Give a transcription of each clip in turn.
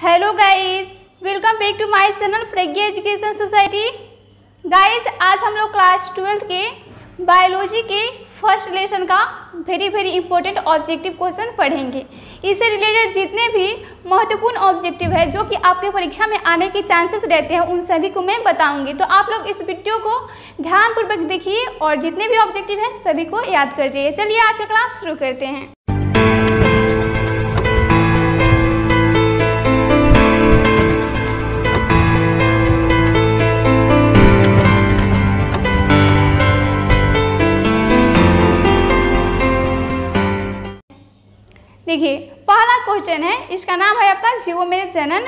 Hello guys, welcome back to my channel Pragya education society. Guys, आज हम लोग class 12 के बायोलॉजी के फर्स्ट लेसन का वेरी इंपॉर्टेंट ऑब्जेक्टिव क्वेश्चन पढ़ेंगे। इससे रिलेटेड जितने भी महत्वपूर्ण ऑब्जेक्टिव है जो कि आपके परीक्षा में आने के चांसेस रहते हैं उन सभी को मैं बताऊंगी। तो आप लोग इस वीडियो को ध्यानपूर्वक देखिए और जितने भी ऑब्जेक्टिव है सभी को याद कर जाइए। चलिए आज का क्लास शुरू करते हैं। देखिए, पहला क्वेश्चन है, इसका नाम है आपका जीवों में जनन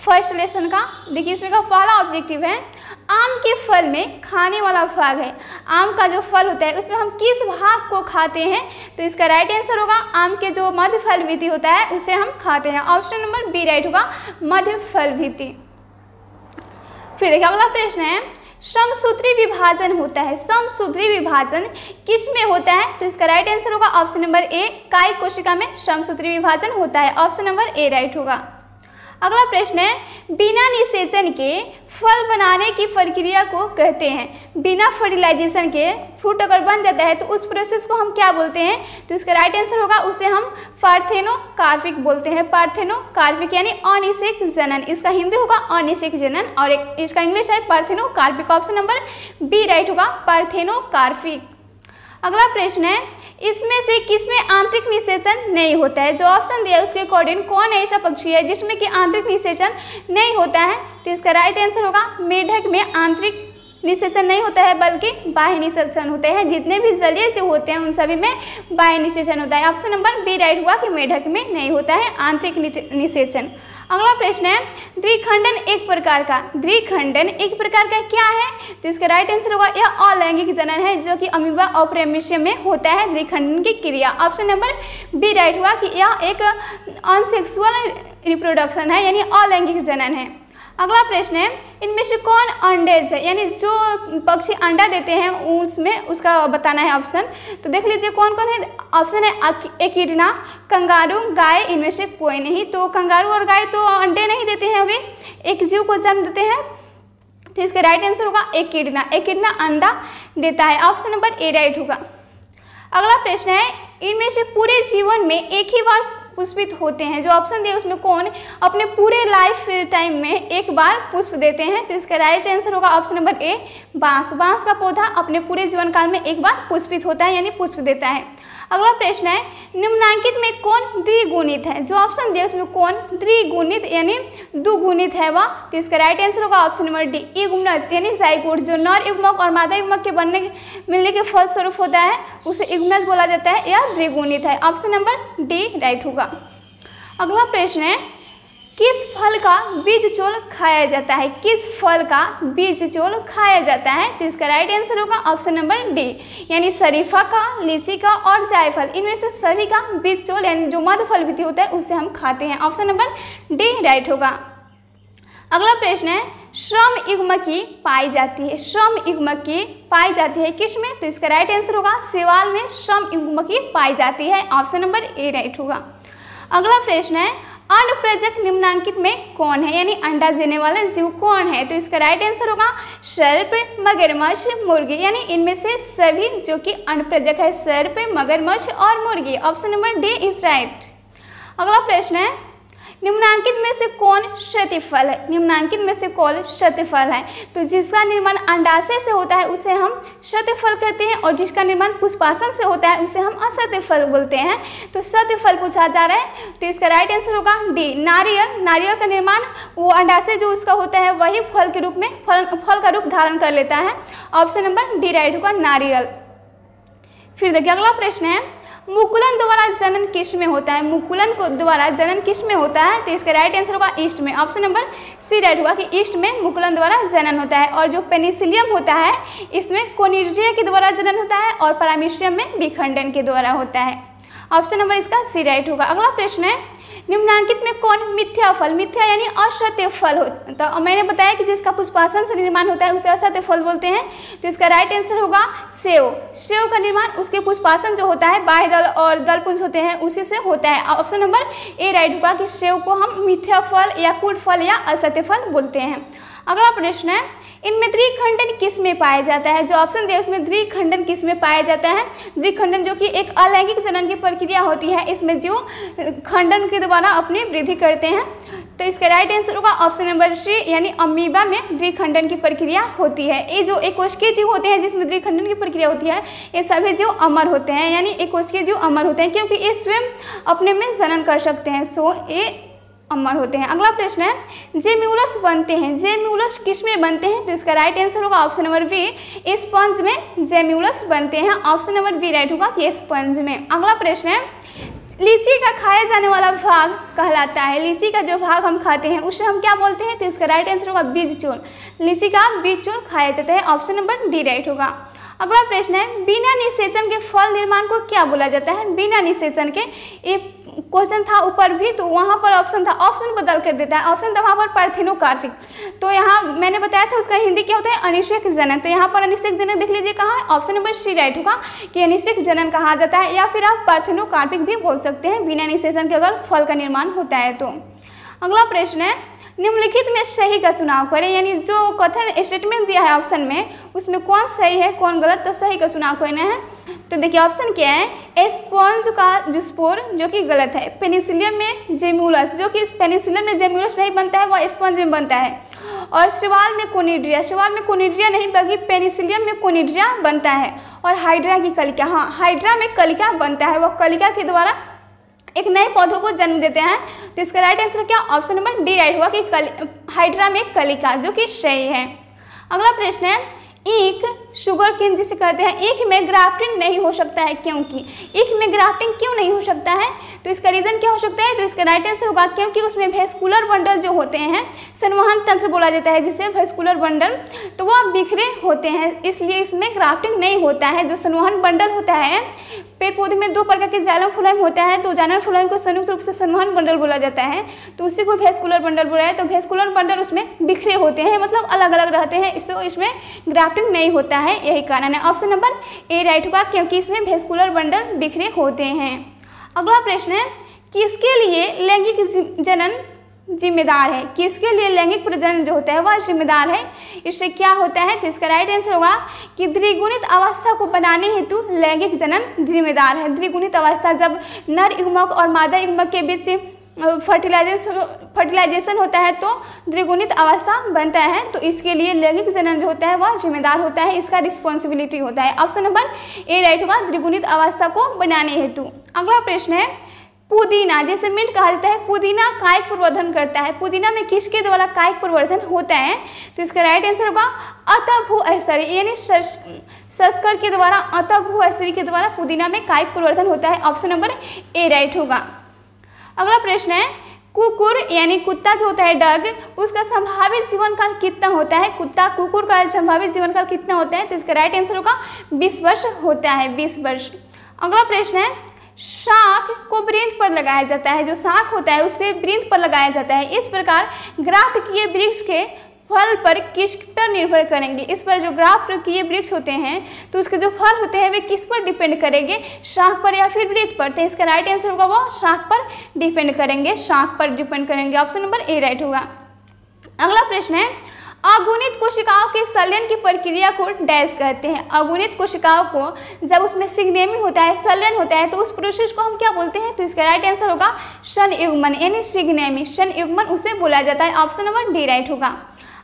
फर्स्ट लेसन का। देखिए, इसमें का पहला ऑब्जेक्टिव है, आम के फल में खाने वाला भाग है। आम का जो फल होता है उसमें हम किस भाग को खाते हैं? तो इसका राइट आंसर होगा आम के जो मध्य फल भित्ति होता है उसे हम खाते हैं। ऑप्शन नंबर बी राइट होगा, मध्य फल भित्ति। फिर देखिए अगला प्रश्न है, समसूत्री विभाजन होता है। समसूत्री विभाजन किस में होता है? तो इसका राइट आंसर होगा ऑप्शन नंबर ए, कायिक कोशिका में समसूत्री विभाजन होता है। ऑप्शन नंबर ए राइट होगा। अगला प्रश्न है, बिना निषेचन के फल बनाने की प्रक्रिया को कहते हैं। बिना फर्टिलाइजेशन के फ्रूट अगर बन जाता है तो उस प्रोसेस को हम क्या बोलते हैं? तो इसका राइट आंसर होगा, उसे हम पार्थेनोकार्पिक बोलते हैं। पार्थेनोकार्पिक यानी अनिषेक जनन, इसका हिंदी होगा अनिषेक जनन और इसका इंग्लिश है parthenocarpic. Option number B right होगा, पार्थेनोकार्पिक। अगला प्रश्न है, इसमें से किसमें आंतरिक निषेचन नहीं होता है? जो ऑप्शन दिया है उसके अकॉर्डिंग कौन ऐसा पक्षी है जिसमें कि आंतरिक निषेचन नहीं होता है? तो इसका राइट आंसर होगा, मेढक में आंतरिक निषेचन नहीं होता है बल्कि बाह्य निषेचन होते हैं। जितने भी जलीय जीव होते हैं उन सभी में बाह्य निषेचन होता है। ऑप्शन नंबर बी राइट हुआ कि मेढक में नहीं होता है आंतरिक निषेचन। अगला प्रश्न है, द्विखंडन एक प्रकार का। द्विखंडन एक प्रकार का क्या है? तो इसका राइट आंसर होगा, यह अलैंगिक जनन है जो कि अमीबा और प्रेमिशियम में होता है द्विखंडन की क्रिया। ऑप्शन नंबर बी राइट हुआ कि यह एक अनसेक्सुअल रिप्रोडक्शन है यानी अलैंगिक जनन है। अगला प्रश्न है, इनमें से कौन अंडेज है यानी जो पक्षी अंडा देते हैं उसमें उसका बताना है ऑप्शन। तो देख लीजिए कौन कौन है। ऑप्शन है एकिडना, कंगारू, गाय, इनमें से कोई नहीं। तो कंगारू और गाय तो अंडे नहीं देते हैं, वे एक जीव को जन्म देते हैं। तो इसका राइट आंसर होगा एकिडना। एकिडना अंडा देता है। ऑप्शन नंबर ए राइट होगा। अगला प्रश्न है, इनमें से पूरे जीवन में एक ही बार पुष्पित होते हैं। जो ऑप्शन दिया उसमें कौन अपने पूरे लाइफ टाइम में एक बार पुष्प देते हैं? तो इसका राइट आंसर होगा ऑप्शन नंबर ए, बांस। बांस का पौधा अपने पूरे जीवन काल में एक बार पुष्पित होता है यानी पुष्प देता है। अगला प्रश्न है, निम्नलिखित में कौन द्विगुणित है? जो ऑप्शन दिया उसमें कौन द्विगुणित यानी दुगुणित है वह? तो इसका राइट आंसर होगा ऑप्शन नंबर डी, युग्मनज यानी जाइगोट। जो नर युग्मक और मादा युग्मक के मिलने के फलस्वरूप होता है उसे युग्मनज बोला जाता है या द्विगुणित है। ऑप्शन नंबर डी राइट होगा। अगला प्रश्न है, किस फल का बीज चोल खाया जाता है? किस फल का बीज चोल खाया जाता है? तो इसका राइट आंसर होगा ऑप्शन नंबर डी यानी शरीफा का, लीची का और जायफल। इनमें से सभी का बीज चोल यानी जो मध्य फल भित्ति होता है उसे हम खाते हैं। ऑप्शन नंबर डी राइट होगा। अगला प्रश्न है, श्रम युग्मकी पाई जाती है। श्रम युग्मकी पाई जाती है किस में? तो इसका राइट आंसर होगा, शैवाल में श्रम युग्मकी पाई जाती है। ऑप्शन नंबर ए राइट होगा। अगला प्रश्न है, अनप्रजक निम्नलिखित में कौन है यानी अंडा देने वाला जीव कौन है? तो इसका राइट आंसर होगा सर्प, मगरमच्छ, मुर्गी यानी इनमें से सभी जो कि अनप्रजक है, सर्प, मगरमच्छ और मुर्गी। Option number D is right. अगला प्रश्न है, निम्नलिखित में से कौन शतीफल है? निम्नलिखित में से कौन शतीफल है? तो जिसका निर्माण अंडाशय से होता है उसे हम शतीफल कहते हैं और जिसका निर्माण पुष्पासन से होता है उसे हम अशतीफल बोलते हैं। तो शतीफल पूछा जा रहा है तो इसका राइट आंसर होगा डी, नारियल। नारियल का निर्माण वो अंडाशय जो उसका होता है वही फल के रूप में फल का रूप धारण कर लेता है। ऑप्शन नंबर डी राइट होगा, नारियल। फिर देखिए अगला प्रश्न है, मुकुलन द्वारा जनन किस में होता है? मुकुलन को द्वारा जनन किस में होता है? तो इसका राइट आंसर होगा ईस्ट में। ऑप्शन नंबर सी राइट होगा कि ईस्ट में मुकुलन द्वारा जनन होता है। और जो पेनिसिलियम होता है इसमें कोनिडिया के द्वारा जनन होता है और पैरामीशियम में विखंडन के द्वारा होता है। ऑप्शन नंबर इसका सी राइट होगा। अगला प्रश्न है, निम्नलिखित में कौन मिथ्या फल, मिथ्या यानी असत्य फल होता है। मैंने बताया कि जिसका पुष्पासन से निर्माण होता है उसे असत्य फल बोलते हैं, तो इसका राइट आंसर होगा सेव। सेव का निर्माण उसके पुष्पासन जो होता है बाह्य दल और दलपुंज होते हैं उसी से होता है। ऑप्शन नंबर ए राइट होगा कि सेव को हम मिथ्या फल या कूट फल या असत्य फल बोलते हैं। अगला प्रश्न है, इनमें द्विखंडन किस में पाया जाता है? जो ऑप्शन दिया उसमें द्विखंडन किस में पाया जाता है? द्विखंडन जो कि एक अलैंगिक जनन की प्रक्रिया होती है, इसमें जीव खंडन के द्वारा अपनी वृद्धि करते हैं, तो इसका राइट आंसर होगा ऑप्शन नंबर सी यानी अमीबा में द्विखंडन की प्रक्रिया होती है। ये जो एकोष्कीय जीव होते हैं जिसमें द्विखंडन की प्रक्रिया होती है, ये सभी जीव अमर होते हैं, यानी एकोष्कीय जीव अमर होते हैं क्योंकि ये स्वयं अपने में जनन कर सकते हैं, सो ये अमर होते हैं। अगला प्रश्न है, जेम्यूलस बनते हैं, जेम्यूलस किस में बनते हैं? तो इसका राइट आंसर होगा ऑप्शन नंबर बी, स्पंज में जेम्यूलस बनते हैं। ऑप्शन नंबर बी राइट होगा कि स्पंज में। अगला प्रश्न है, लीची का खाया जाने वाला भाग कहलाता है, लीची का जो भाग हम खाते हैं उसे हम क्या बोलते हैं? तो इसका राइट आंसर होगा बीज चूर्ण, लीची का बीज चूर्ण खाया जाता है। ऑप्शन नंबर डी राइट होगा। अगला प्रश्न है, बिना निषेचन के फल निर्माण को क्या बोला जाता है? बिना निषेचन के, एक क्वेश्चन था ऊपर भी तो वहाँ पर ऑप्शन था, ऑप्शन बदल कर देता है, ऑप्शन था वहाँ पर पार्थिनोकार्पिक, तो यहाँ मैंने बताया था उसका हिंदी क्या होता है? अनिषेक जनन, तो यहाँ पर अनिषेक जनन देख लीजिए कहाँ है, ऑप्शन नंबर सी राइट होगा कि अनिषेक जनन कहा जाता है, या फिर आप पार्थिनोकार्पिक भी बोल सकते हैं बिना निषेचन के अगर फल का निर्माण होता है तो। अगला प्रश्न है, निम्नलिखित में सही का चुनाव करें, यानी जो कथन स्टेटमेंट दिया है ऑप्शन में उसमें कौन सही है कौन गलत, तो सही का चुनाव करना है। तो देखिए ऑप्शन क्या है, स्पॉन्ज का जो स्पोर जो कि गलत है, पेनिसिलियम में जेम्यूलस जो कि पेनिसिलियम में जेम्यूलस नहीं बनता है वह स्पॉन्ज में बनता है, और शैवाल में कोनिड्रिया, शैवाल में कोनिड्रिया नहीं बल्कि पेनिसिलियम में कोनिड्रिया बनता है, और हाइड्रा की कलिका, हाँ हाइड्रा में कलिका बनता है, वह कलिका के द्वारा एक नए पौधों को जन्म देते हैं, तो इसका राइट आंसर क्या? ऑप्शन नंबर डी राइट हुआ कि हाइड्रा में कलिका, जो कि सही है। अगला प्रश्न है, ईख शुगर केन जिसे कहते हैं, ईख में ग्राफ्टिंग नहीं हो सकता है क्योंकि, ईख में ग्राफ्टिंग क्यों नहीं हो सकता है? तो इसका रीजन क्या हो सकता है? तो इसका राइट आंसर होगा क्योंकि उसमें वेस्कुलर बंडल जो होते हैं, संवहन तंत्र बोला जाता है जिसे वेस्कुलर बंडल, तो वह बिखरे होते हैं, इसलिए इसमें ग्राफ्टिंग नहीं होता है। जो संवहन बंडल होता है, पेड़ पौधे में दो प्रकार के जाइलम फ्लोएम होता है, तो जाइलम फ्लोएम को संयुक्त रूप से संवहन बंडल बोला जाता है, तो उसी को वेस्कुलर बंडल बोला है, तो वेस्कुलर बंडल उसमें बिखरे होते हैं, मतलब अलग अलग रहते हैं, इसमें ग्राफ्टिंग नहीं होता है, यही कारण है। ऑप्शन नंबर ए राइट होगा क्योंकि इसमें वेस्कुलर बंडल बिखरे होते हैं। अगला प्रश्न है, किसके लिए लैंगिक जनन जिम्मेदार है? किसके लिए लैंगिक प्रजनन जो होता है वह जिम्मेदार है? इससे क्या होता है? तो इसका राइट आंसर होगा कि द्विगुणित अवस्था को बनाने हेतु लैंगिक जनन जिम्मेदार है। द्विगुणित अवस्था जब नर युग्मक और मादा युग्मक के बीच फर्टिलाइजेशन होता है तो द्विगुणित अवस्था बनता है, तो इसके लिए लैंगिक जनन जो होता है वह जिम्मेदार होता है, इसका रिस्पॉन्सिबिलिटी होता है। ऑप्शन नंबर ए राइट होगा द्विगुणित अवस्था को बनाने हेतु। अगला प्रश्न है, पुदीना जैसे मिंट कहा जाता है, पुदीना कायिक प्रवर्धन करता है, पुदीना में किसके द्वारा कायिक प्रवर्धन होता है? तो इसका राइट आंसर होगा अतभूस्तरी, यानी शस्कर के द्वारा, अतभूस्तरी के द्वारा पुदीना में कायिक प्रवर्धन होता है। ऑप्शन नंबर ए राइट होगा। अगला प्रश्न है, कुकुर यानी कुत्ता जो होता है डग, उसका संभावित जीवन काल कितना होता है? कुकुर का संभावित जीवन काल कितना होता है? तो इसका राइट आंसर होगा 20 वर्ष होता है, 20 वर्ष। अगला प्रश्न है, शाख को वृंत पर लगाया जाता है, जो शाख होता है उसके वृंत पर लगाया जाता है, इस प्रकार ग्राफ्ट किए वृक्ष के फल पर किस पर निर्भर करेंगे? इस पर जो ग्राफ्ट किए वृक्ष होते हैं तो उसके जो फल होते हैं वे किस पर डिपेंड करेंगे? शाख पर या फिर वृंत पर? तो इसका राइट आंसर होगा वो शाख पर डिपेंड करेंगे, शाख पर डिपेंड करेंगे। ऑप्शन नंबर ए राइट होगा। अगला प्रश्न है, अगुणित कोशिकाओं के संलयन की प्रक्रिया को डैश कहते हैं। अगुणित कोशिकाओं को जब उसमें सिग्नेमी होता है, संलयन होता है, तो उस प्रोसेस को हम क्या बोलते हैं? तो इसका राइट आंसर होगा संयुग्मन, यानी सिग्नेमी, संयुग्मन उसे बोला जाता है। ऑप्शन नंबर डी राइट होगा।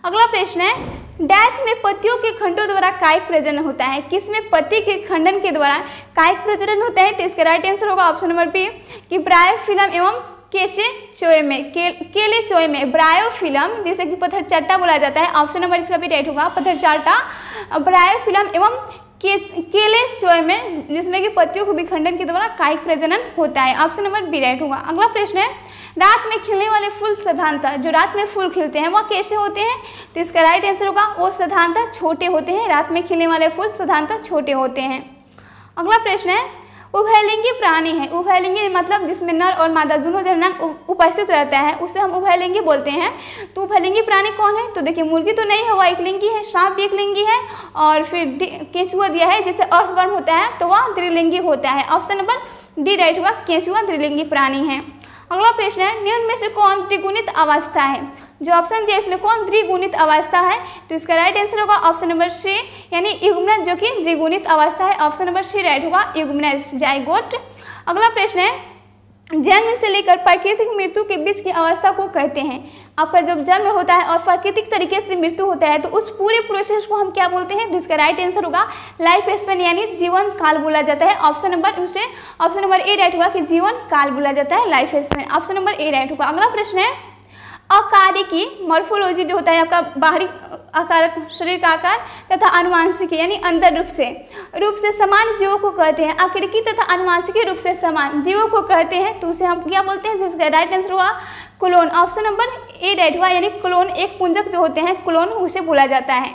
अगला प्रश्न है, डैश में पत्तियों के खंडों द्वारा कायिक प्रजनन होता है, किसमें पत्ती के खंडन के द्वारा कायिक प्रजनन होता है? तो इसका राइट आंसर होगा ऑप्शन नंबर बी कि ब्रायोफिलम एवं केचे चोए में, केले चोए में, ब्रायोफिलम जिसे कि पत्थरचाटा बोला जाता है। ऑप्शन नंबर इसका भी राइट होगा, पत्थरचाटा, ब्रायोफिलम एवं केले चोए में, जिसमें कि पत्तियों के विखंडन के द्वारा कायिक प्रजनन होता है। ऑप्शन नंबर बी राइट होगा। अगला प्रश्न है, रात में खिलने वाले फूल साधारणतः, जो रात में फूल खिलते हैं वह कैसे होते हैं? तो इसका राइट आंसर होगा वो साधारणतः छोटे होते हैं, रात में खिलने वाले फूल साधारणतः छोटे होते हैं। अगला प्रश्न है, उभयलिंगी प्राणी है। उभयलिंगी मतलब जिसमें नर और मादा दोनों जननांग उपस्थित रहता है उसे हम उभयलिंगी बोलते हैं। तो उभयलिंगी प्राणी कौन है? तो देखिए मुर्गी तो नहीं है, वह एकलिंगी है। सांप भी एकलिंगी है और फिर केंचुआ दिया है जैसे अर्थवर्म होता है तो वह द्विलिंगी होता है। ऑप्शन नंबर डी राइट होगा, केंचुआ द्विलिंगी प्राणी है। अगला प्रश्न है निम्न में से कौन द्विगुणित अवस्था है? जो ऑप्शन दिया इसमें कौन द्विगुणित अवस्था है? तो इसका राइट आंसर होगा ऑप्शन नंबर सी यानी युग्मनज जो कि द्विगुणित अवस्था है। ऑप्शन नंबर सी राइट होगा, युग्मनज जाइगोट। अगला प्रश्न है जन्म से लेकर प्राकृतिक मृत्यु के बीच की अवस्था को कहते हैं। आपका जब जन्म होता है और प्राकृतिक तरीके से मृत्यु होता है तो उस पूरे प्रोसेस को हम क्या बोलते हैं? तो इसका राइट आंसर होगा लाइफ स्पेन यानी जीवन काल बोला जाता है। ऑप्शन नंबर ए राइट होगा कि जीवन काल बोला जाता है life span. Option number A right होगा। अगला प्रश्न है अकारिकी मॉर्फोलॉजी जो होता है आपका बाहरी आकार, शरीर का आकार तथा अनुवांशिकी यानी अंतर रूप से समान जीवों को कहते हैं। आकृति तथा अनुवांशिकी रूप से समान जीवों को कहते हैं तो उसे हम क्या बोलते हैं? जिसका राइट आंसर हुआ clone. Option number A right हुआ यानी क्लोन एक पुंजक जो होते हैं क्लोन उसे बोला जाता है।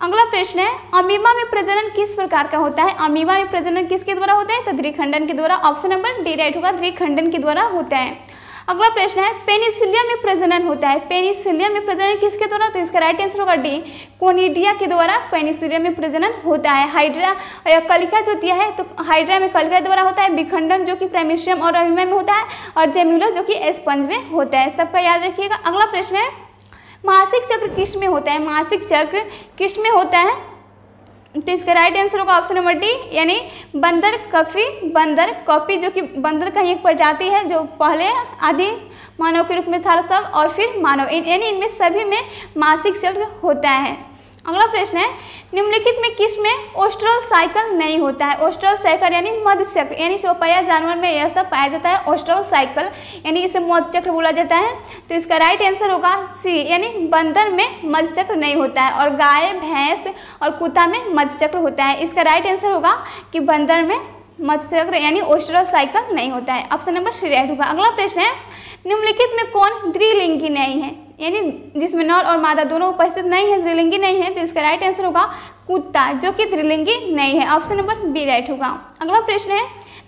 अगला प्रश्न है अमीबा में प्रजनन किस प्रकार का होता है? अमीबा में प्रजनन किसके द्वारा होता है? तो द्विखंडन के द्वारा। ऑप्शन नंबर डी राइट होगा, द्विखंडन के द्वारा होता है। अगला प्रश्न है पेनिसिलियम में प्रजनन होता है। पेनिसिलियम में प्रजनन किसके द्वारा? तो इसका राइट आंसर होगा डी, कोनिडिया के द्वारा पेनिसिलियम में प्रजनन होता है। हाइड्रा कलिका जो दिया है तो हाइड्रा में कलिका द्वारा होता है। विखंडन जो कि प्राइमेशियम और अमीबा में होता है और जेम्यूलस जो कि स्पंज में होता है। सबका याद रखिएगा। अगला प्रश्न है मासिक चक्र किस में होता है? मासिक चक्र किस में होता है? तो इसका राइट आंसर होगा ऑप्शन नंबर डी यानी बंदर कॉफी जो कि बंदर का एक प्रजाति है जो पहले आदि मानव के रूप में था सब और फिर मानव यानी इनमें सभी में मासिक चक्र होता है। अगला प्रश्न है निम्नलिखित में किस में ओस्ट्रल साइकिल नहीं होता है? ओस्ट्रल साइकिल यानी मध्य चक्र यानी चौपहिया जानवर में यह सब पाया जाता है। ओस्ट्रल साइकिल यानी इसे मध्य चक्र बोला जाता है। तो इसका राइट आंसर होगा सी यानी बंदर में मध्य चक्र नहीं होता है और गाय भैंस और कुत्ता में मध्य चक्र होता है। इसका राइट आंसर होगा कि बंदर में मध्य चक्र यानी ओस्ट्रल साइकिल नहीं होता है। ऑप्शन नंबर सी राइट होगा। अगला प्रश्न है निम्नलिखित में कौन द्विलिंगी नहीं है? यानी जिसमें नर और मादा दोनों उपस्थित नहीं है, द्विलिंगी नहीं है। तो इसका राइट आंसर होगा कुत्ता जो कि द्विलिंगी नहीं है। ऑप्शन नंबर बी राइट होगा। अगला प्रश्न है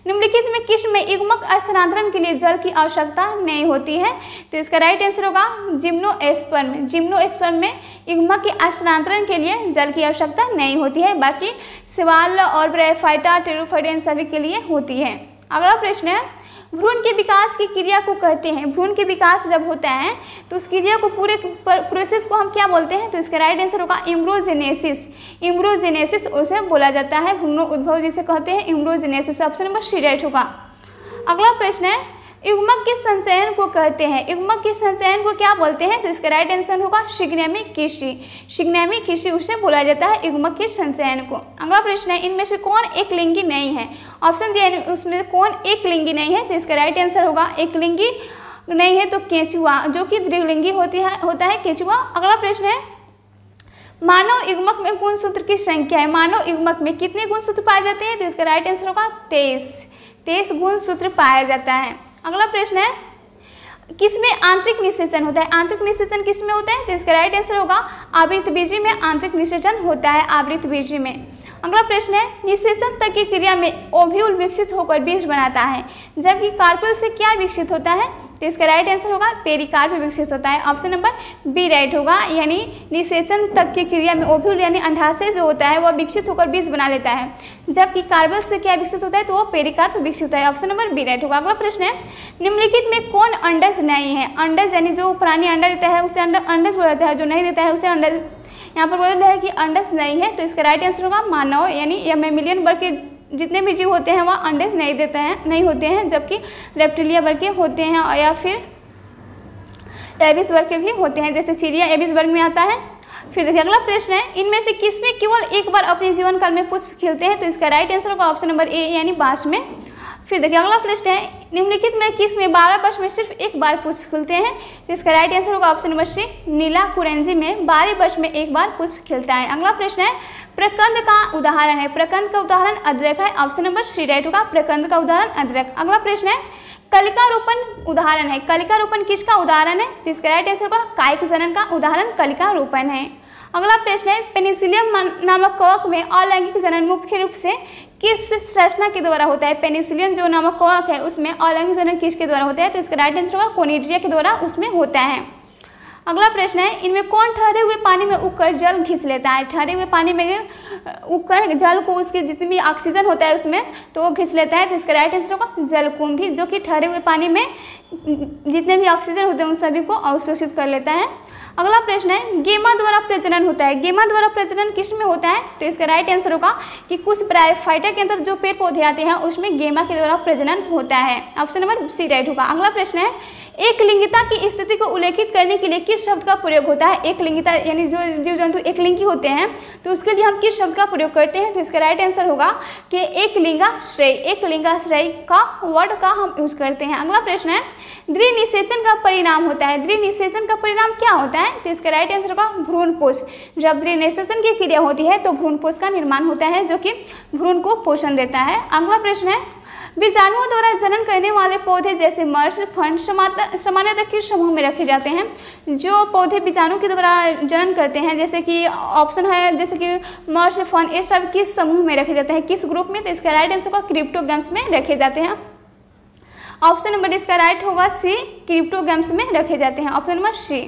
निम्नलिखित में किस में युग्मक स्थानांतरण के लिए जल की आवश्यकता नहीं होती है? तो इसका राइट आंसर होगा जिम्नोस्पर्म। जिम्नोस्पर्म में युग्मक के स्थानांतरण के लिए जल की आवश्यकता नहीं होती है, बाकी शैवाल और ब्रायोफाइटा टेरोफाइटा इन सभी के लिए होती है। अगला प्रश्न है भ्रूण के विकास की क्रिया को कहते हैं। भ्रूण के विकास जब होता है तो उस क्रिया को पूरे प्रोसेस को हम क्या बोलते हैं? तो इसका राइट आंसर होगा इम्ब्रोजेनेसिस। इम्ब्रोजेनेसिस उसे बोला जाता है, भ्रूण उद्भव जिसे कहते हैं इम्ब्रोजेनेसिस। ऑप्शन नंबर सी राइट होगा। अगला प्रश्न है युग्मक के संचयन को कहते हैं। युग्मक के संचयन को क्या बोलते हैं? तो इसका राइट आंसर होगा शिग्नेमी कृषि। शिग्नेमी कृषि उसे बोला जाता है युग्मक के संचयन को। अगला प्रश्न है इनमें से कौन एक लिंगी नहीं है? ऑप्शन दिया है उसमें कौन एक लिंगी नहीं है? तो इसका राइट आंसर होगा एक लिंगी नहीं है तो केंचुआ जो कि द्विलिंगी होता है केंचुआ। अगला प्रश्न है मानव युग्मक में गुणसूत्र की संख्या है। मानव युग्मक में कितने गुणसूत्र पाए जाते हैं? तो इसका राइट आंसर होगा 23 गुणसूत्र पाया जाता है। अगला प्रश्न है किसमें आंतरिक निषेचन होता है? आंतरिक निषेचन किसमें होता है? तो इसका राइट आंसर होगा आवृतबीजी में आंतरिक निषेचन होता है, आवृतबीजी में। अगला प्रश्न है निषेचन तक की क्रिया में ओव्यूल विकसित होकर बीज बनाता है, जबकि कार्पेल से क्या विकसित होता है? तो इसका राइट आंसर होगा पेरिकार्प विकसित होता है। ऑप्शन नंबर बी राइट होगा यानी निषेचन तक की क्रिया में ओव्यूल यानी अंडाशय जो होता है वह विकसित होकर बीज बना लेता है, जबकि कार्पेल से क्या विकसित होता है? तो वो पेरिकार्प विकसित होता है। ऑप्शन नंबर बी राइट होगा। अगला प्रश्न है निम्नलिखित में कौन अंडज नहीं है? अंडज यानी जो प्राणी अंडा देता है उसे अंडज बोला जाता है, जो नहीं देता है उसे अंडज। यहाँ पर बोला जाता है कि अंडज नहीं है तो इसका राइट आंसर होगा मानव यानी या मैमिलियन वर्ग के जितने भी जीव होते हैं वह अंडज नहीं होते हैं, जबकि रेप्टिलिया वर्ग के होते हैं और या फिर एबिस वर्ग के भी होते हैं, जैसे चिड़िया एबिस वर्ग में आता है। फिर देखिए अगला प्रश्न है इनमें से किसमें केवल एक बार अपने जीवन काल में पुष्प खिलते हैं? तो इसका राइट आंसर होगा ऑप्शन नंबर ए यानी बांस में। फिर देखिए अगला प्रश्न है निम्नलिखित में किस में 12 वर्ष में सिर्फ एक बार पुष्प खिलते हैं? तो इसका राइट आंसर होगा ऑप्शन नंबर सी नीला कुरेंजी में 12 वर्ष में एक बार पुष्प खिलता है। अगला प्रश्न है प्रकंद का उदाहरण है। प्रकंद का उदाहरण अदरक है। ऑप्शन नंबर सी राइट होगा, प्रकंद का उदाहरण अदरक। अगला प्रश्न है कलिकारोपण उदाहरण है। कलिकारोपण किसका उदाहरण है? तो इसका राइट आंसर होगा कायिक जनन का उदाहरण कलिकारोपण है। अगला प्रश्न है पेनिसिलियम नामक कवक में अलैंगिक जनन मुख्य रूप से किस संरचना के द्वारा होता है? पेनिसिलिन जो नामक कवक है उसमें अलिंग जनन किसके द्वारा होता है? तो इसका राइट आंसर होगा कोनिडिया के द्वारा उसमें होता है। अगला प्रश्न है, इनमें कौन ठहरे हुए पानी में उगकर जल खींच लेता है? ठहरे हुए पानी में उगकर जल को उसके जितनी भी ऑक्सीजन होता है उसमें तो वो खींच लेता है। तो इसका राइट आंसर होगा जलकुंभी, जो कि ठहरे हुए पानी में जितने भी ऑक्सीजन होते हैं उन सभी को अवशोषित कर लेता है। अगला प्रश्न है, गेमा द्वारा प्रजनन होता है। गेमा द्वारा प्रजनन किस में होता है? तो इसका राइट आंसर होगा कि कुछ ब्रायोफाइटा के अंदर जो पेड़ पौधे आते हैं उसमें गेमा के द्वारा प्रजनन होता है। ऑप्शन नंबर सी राइट होगा। अगला प्रश्न है, एक लिंगिता की स्थिति को उल्लेखित करने के लिए किस शब्द का प्रयोग होता है? एक लिंगिता यानी जो जीव जंतु एक लिंगी होते हैं तो उसके लिए हम किस शब्द का प्रयोग करते हैं? तो इसका राइट आंसर होगा कि एक लिंगाश्रय। एक लिंगाश्रय का वर्ड का हम यूज करते हैं। अगला प्रश्न है, द्विनिषेचन का परिणाम होता है। द्विनिषेचन का परिणाम क्या होता है? तो इसका राइट आंसर होगा भ्रूणपोष। जब द्विनिषेचन की क्रिया होती है तो भ्रूणपोष का निर्माण होता है जो कि भ्रूण को पोषण देता है। अगला प्रश्न है, बीजाणुओं द्वारा जनन करने वाले पौधे जैसे मर्श फंड सामान्यतः किस समूह में रखे जाते हैं? जो पौधे बीजाणु के द्वारा जनन करते हैं जैसे कि ऑप्शन है जैसे कि मर्श फंड, ये सब किस समूह में रखे जाते हैं, किस ग्रुप में? तो इसका राइट आंसर होगा क्रिप्टोगैम्स में रखे जाते हैं। ऑप्शन नंबर इसका राइट होगा सी, क्रिप्टोगैम्स में रखे जाते हैं। Option number C.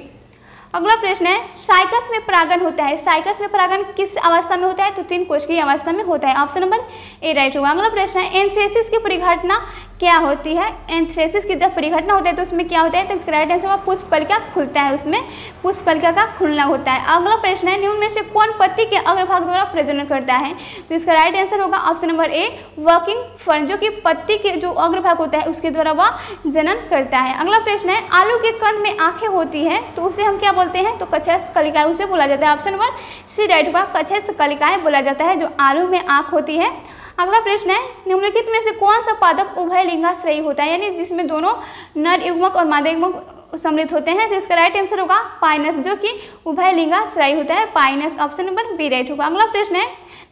अगला प्रश्न है, साइकस में परागण होता है। साइकस में परागण किस अवस्था में होता है? तो 3 कोशिकीय अवस्था में होता है। ऑप्शन नंबर ए राइट होगा। अगला प्रश्न है, एंथ्रेसिस की परिघटना क्या होती है? एंथ्रेसिस की जब परिघटना होता है तो उसमें क्या होता है? तो इसका राइट आंसर होगा पुष्पकलिका खुलता है, उसमें पुष्पकलिका का खुलना होता है। अगला प्रश्न है, निम्न में से कौन पत्ती के अग्रभाग द्वारा प्रजनन करता है? तो इसका राइट आंसर होगा option number a working fern, जो कि पत्ती के जो अग्रभाग होता है उसके द्वारा वह जनन करता है। अगला प्रश्न है, आलू के कंद में आंखें होती हैं तो उसे हम क्या बोलते हैं? तो कक्षस्थ कलिकाएं उसे बोला जाता है। ऑप्शन नंबर सी राइट होगा, कक्षस्थ कलिकाएं बोला जाता है जो आलू में आंख होती है। अगला प्रश्न है, निम्नलिखित में से कौन सा पादप उभय लिंगाश्रयी होता है? यानी जिसमें दोनों नर युग्मक और मादा युग्मक सम्मिलित होते हैं। तो इसका राइट आंसर होगा पाइनस, जो कि उभय लिंगाश्रयी होता है, pinus. Option number B right होगा। अगला प्रश्न है,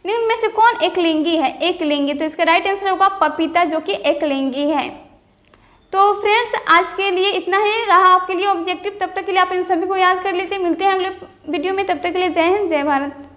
निम्न में से कौन एक लिंगी है? एक लिंगी, तो इसका राइट आंसर होगा पपीता, जो कि एक लिंगी है। तो फ्रेंड्स आज के लिए इतना ही रहा आपके लिए ऑब्जेक्टिव। तब तक के लिए आप इन सभी को याद कर लीजिए। मिलते हैं अगले वीडियो में, तब तक के लिए जय हिंद जय भारत।